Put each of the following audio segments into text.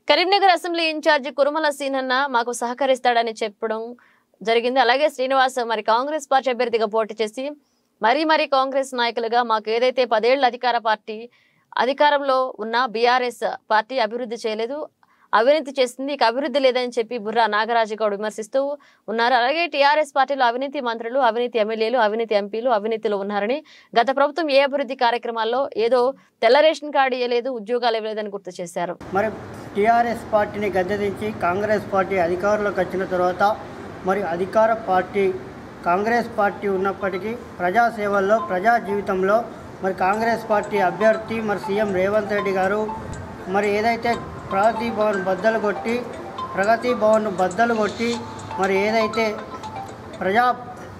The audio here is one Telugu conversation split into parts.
కరీంనగర్ అసెంబ్లీ ఇన్ఛార్జి కురుమల సీనన్న మాకు సహకరిస్తాడని చెప్పడం జరిగింది. అలాగే శ్రీనివాస్ కాంగ్రెస్ పార్టీ అభ్యర్థిగా పోటీ చేసి మరీ కాంగ్రెస్ నాయకులుగా మాకు ఏదైతే 10 ఏళ్ల అధికారంలో ఉన్న బీఆర్ఎస్ పార్టీ అభివృద్ధి చేయలేదు, అవినీతి చేసింది, ఇక అభివృద్ధి లేదని చెప్పి బుర్రా నాగరాజు గౌడ్ విమర్శిస్తూ ఉన్నారు. అలాగే టీఆర్ఎస్ పార్టీలో అవినీతి మంత్రులు, అవినీతి ఎమ్మెల్యేలు, అవినీతి ఎంపీలు అవినీతిలో ఉన్నారని, గత ప్రభుత్వం ఏ అభివృద్ధి కార్యక్రమాల్లో ఏదో తెల్ల రేషన్ కార్డు ఇవ్వలేదు, ఉద్యోగాలు ఇవ్వలేదని గుర్తు చేశారు. మరి టీఆర్ఎస్ పార్టీని గద్దెదించి కాంగ్రెస్ పార్టీ అధికారంలోకి వచ్చిన తర్వాత మరి అధికార పార్టీ కాంగ్రెస్ పార్టీ ఉన్నప్పటికీ ప్రజాసేవల్లో ప్రజా జీవితంలో మరి కాంగ్రెస్ పార్టీ అభ్యర్థి మరి సీఎం రేవంత్ రెడ్డి గారు మరి ఏదైతే ప్రగతి భవన్ బద్దలు కొట్టి మరి ఏదైతే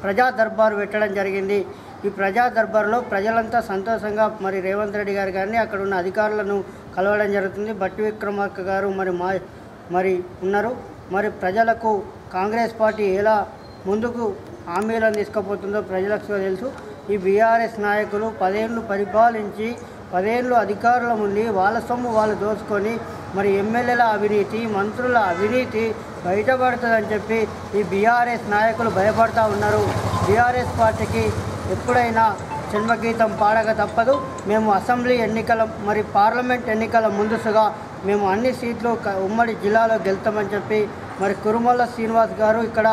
ప్రజా దర్బారు పెట్టడం జరిగింది. ఈ ప్రజా దర్బారులో ప్రజలంతా సంతోషంగా మరి రేవంత్ రెడ్డి గారు కానీ అక్కడ ఉన్న అధికారులను కలవడం జరుగుతుంది. బట్టి విక్రమార్క గారు మరి ఉన్నారు. మరి ప్రజలకు కాంగ్రెస్ పార్టీ ఎలా ముందుకు హామీలను తీసుకుపోతుందో ప్రజలకు తెలుసు. ఈ బీఆర్ఎస్ నాయకులు 10 ఏళ్ళు పరిపాలించి 10 ఏళ్ళు అధికారుల ఉండి వాళ్ళ సొమ్ము వాళ్ళు దోచుకొని మరి ఎమ్మెల్యేల అవినీతి, మంత్రుల అవినీతి బయటపడుతుందని చెప్పి ఈ బీఆర్ఎస్ నాయకులు భయపడుతూ ఉన్నారు. బీఆర్ఎస్ పార్టీకి ఎప్పుడైనా జన్మగీతం పాడక తప్పదు. మేము అసెంబ్లీ ఎన్నికల మరి పార్లమెంట్ ఎన్నికల ముందుగా మేము అన్ని సీట్లు ఉమ్మడి జిల్లాలో గెలుస్తామని చెప్పి మరి కురుమల శ్రీనివాస్ గారు ఇక్కడ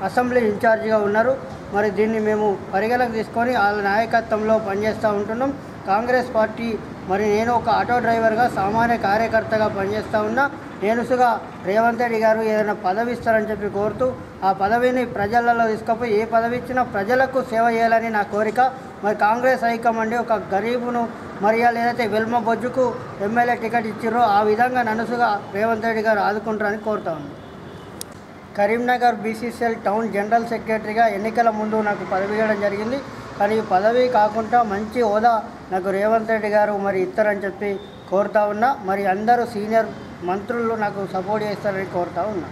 అసెంబ్లీ ఇన్ఛార్జిగా ఉన్నారు. మరి దీన్ని మేము పరిగణలోకి తీసుకొని వాళ్ళ నాయకత్వంలో పనిచేస్తూ ఉంటున్నాం. కాంగ్రెస్ పార్టీ మరి నేను ఒక ఆటో డ్రైవర్గా సామాన్య కార్యకర్తగా పనిచేస్తూ ఉన్నా. నేనుసుగా రేవంత్ రెడ్డి గారు ఏదైనా పదవి ఇస్తారని చెప్పి కోరుతూ ఆ పదవిని ప్రజలలో తీసుకుపోయి ఏ పదవి ఇచ్చినా ప్రజలకు సేవ చేయాలని నా కోరిక. మరి కాంగ్రెస్ హైకమాండ్ ఒక గరీబును మరి ఏదైతే వెల్మ బొజ్జుకు ఎమ్మెల్యే టికెట్ ఇచ్చారో ఆ విధంగా నన్నుసుగా రేవంత్ రెడ్డి గారు ఆదుకుంటారని కోరుతా ఉన్నాను. కరీంనగర్ బీసీసీఎల్ టౌన్ జనరల్ సెక్రటరీగా ఎన్నికల ముందు నాకు పదవి ఇవ్వడం జరిగింది. కానీ ఈ పదవి కాకుండా మంచి హోదా నాకు రేవంత్ రెడ్డి గారు మరి ఇస్తారని చెప్పి కోరుతా ఉన్నా. మరి అందరూ సీనియర్ మంత్రులు నాకు సపోర్ట్ చేస్తారని కోరుతా ఉన్నా.